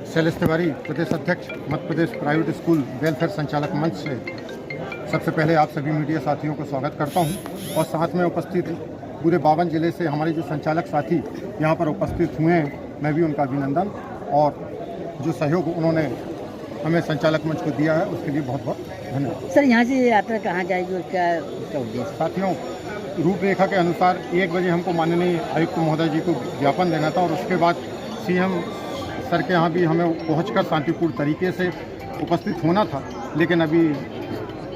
शैलेश तिवारी, प्रदेश अध्यक्ष Madhya Pradesh private school welfare संचालक मंच से सबसे पहले आप सभी मीडिया साथियों को स्वागत करता हूं और साथ में उपस्थित पूरे 52 जिले से हमारे जो संचालक साथी यहां पर उपस्थित हुए हैं, मैं भी उनका अभिनंदन और जो सहयोग उन्होंने हमें संचालक मंच को दिया है उसके लिए बहुत बहुत धन्यवाद। सर, यहाँ से यात्रा कहाँ जाएगी और क्या उसका उद्देश्य? साथियों, रूपरेखा के अनुसार 1 बजे हमको माननीय आयुक्त महोदय जी को ज्ञापन देना था और उसके बाद सीएम सर के यहाँ भी हमें पहुंचकर शांतिपूर्ण तरीके से उपस्थित होना था, लेकिन अभी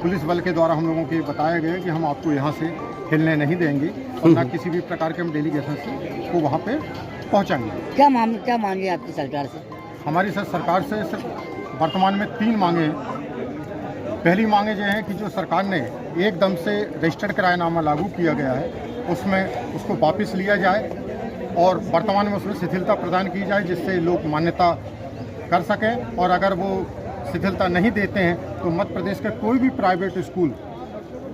पुलिस बल के द्वारा हम लोगों को बताया गया कि हम आपको यहाँ से हिलने नहीं देंगे और ना किसी भी प्रकार के हम डेलीगेशन से को वहाँ पे पहुँचाएंगे। क्या मांगे आपकी सरकार से? हमारी सरकार से सिर्फ वर्तमान में 3 मांगे हैं। पहली मांगे ये हैं कि जो सरकार ने एकदम से रजिस्टर्ड किरायानामा लागू किया गया है उसमें उसको वापस लिया जाए और वर्तमान में उसमें शिथिलता प्रदान की जाए जिससे लोग मान्यता कर सकें, और अगर वो शिथिलता नहीं देते हैं तो मध्य प्रदेश के कोई भी प्राइवेट स्कूल,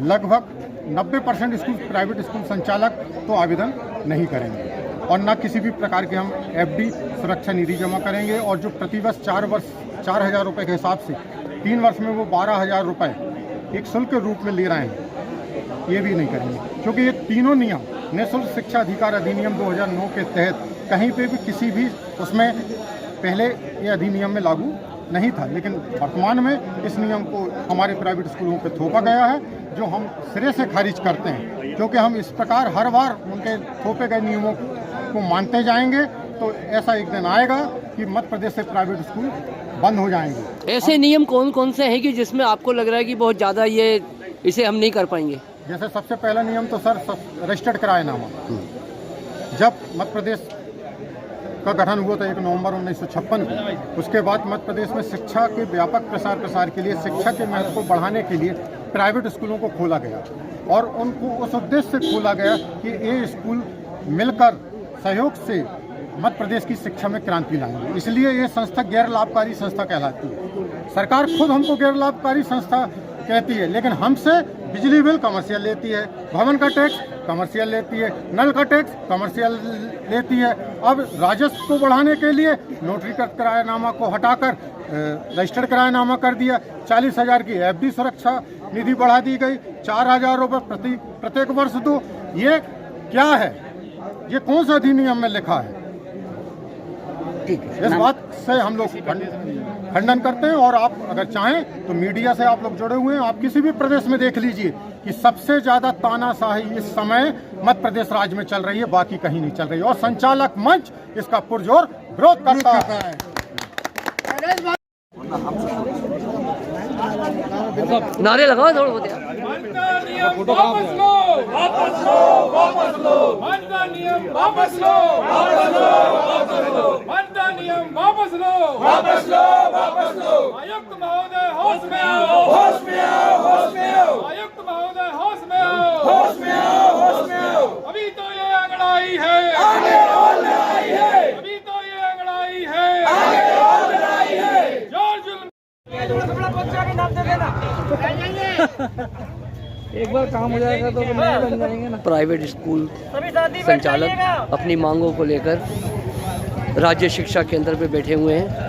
लगभग 90% स्कूल प्राइवेट स्कूल संचालक तो आवेदन नहीं करेंगे और न किसी भी प्रकार के हम एफडी सुरक्षा निधि जमा करेंगे, और जो प्रतिवर्ष 4,000 रुपये के हिसाब से 3 वर्ष में वो 12,000 रुपये एक शुल्क के रूप में ले रहे हैं, ये भी नहीं करेंगे, क्योंकि ये तीनों नियम निःशुल्क शिक्षा अधिकार अधिनियम 2009 के तहत कहीं पे भी किसी भी उसमें पहले ये अधिनियम में लागू नहीं था, लेकिन वर्तमान में इस नियम को हमारे प्राइवेट स्कूलों पे थोपा गया है, जो हम सिरे से खारिज करते हैं, क्योंकि हम इस प्रकार हर बार उनके थोपे गए नियमों को मानते जाएंगे तो ऐसा एक दिन आएगा कि मध्य प्रदेश से प्राइवेट स्कूल बंद हो जाएंगे। ऐसे नियम कौन कौन से हैं कि जिसमें आपको लग रहा है कि बहुत ज़्यादा इसे हम नहीं कर पाएंगे? जैसे सबसे पहला नियम तो सर रजिस्टर्ड किरायानामा। जब मध्य प्रदेश का गठन हुआ था 1 नवंबर 1956 को, उसके बाद मध्य प्रदेश में शिक्षा के व्यापक प्रसार के लिए, शिक्षा के महत्व को बढ़ाने के लिए प्राइवेट स्कूलों को खोला गया और उनको उस उद्देश्य से खोला गया कि ये स्कूल मिलकर सहयोग से मध्य प्रदेश की शिक्षा में क्रांति लाएंगे। इसलिए ये संस्था गैर लाभकारी संस्था कहलाती है। सरकार खुद हमको गैर लाभकारी संस्था कहती है, लेकिन हमसे बिजली बिल कमर्शियल लेती है, भवन का टैक्स कमर्शियल लेती है, नल का टैक्स कमर्शियल लेती है। अब राजस्व को बढ़ाने के लिए नोटरीकृत किरायानामा को हटाकर रजिस्टर्ड किरायानामा कर दिया। 40,000 की एफडी सुरक्षा निधि बढ़ा दी गई, 4,000 रुपये प्रत्येक वर्ष दो। ये क्या है? ये कौन सा अधिनियम में लिखा है? इस बात से हम लोग खंडन करते हैं, और आप अगर चाहें तो मीडिया से आप लोग जुड़े हुए हैं, आप किसी भी प्रदेश में देख लीजिए कि सबसे ज्यादा तानाशाही इस समय मध्य प्रदेश राज्य में चल रही है, बाकी कहीं नहीं चल रही है, और संचालक मंच इसका पुरजोर विरोध करता है। नारे लगाओ थोड़ा बहुत यार। वापस लो, वापस लो, वापस लो, मनता नियम वापस लो, वापस लो, वापस लो, मनता नियम वापस लो, वापस लो, वापस लो। आयुक्त महोदय होश में आओ, होश में आओ, होश में आओ। आयुक्त महोदय होश में आओ, होश में आओ, होश में आओ। अभी तो ये अंगड़ाई है, आगे और लड़ाई है। अभी तो ये अंगड़ाई है, आगे और लड़ाई है। जोर जुल्म एक बार काम हो जाएगा तो नए बन जाएंगे ना। प्राइवेट स्कूल संचालक अपनी मांगों को लेकर राज्य शिक्षा केंद्र पे बैठे हुए हैं।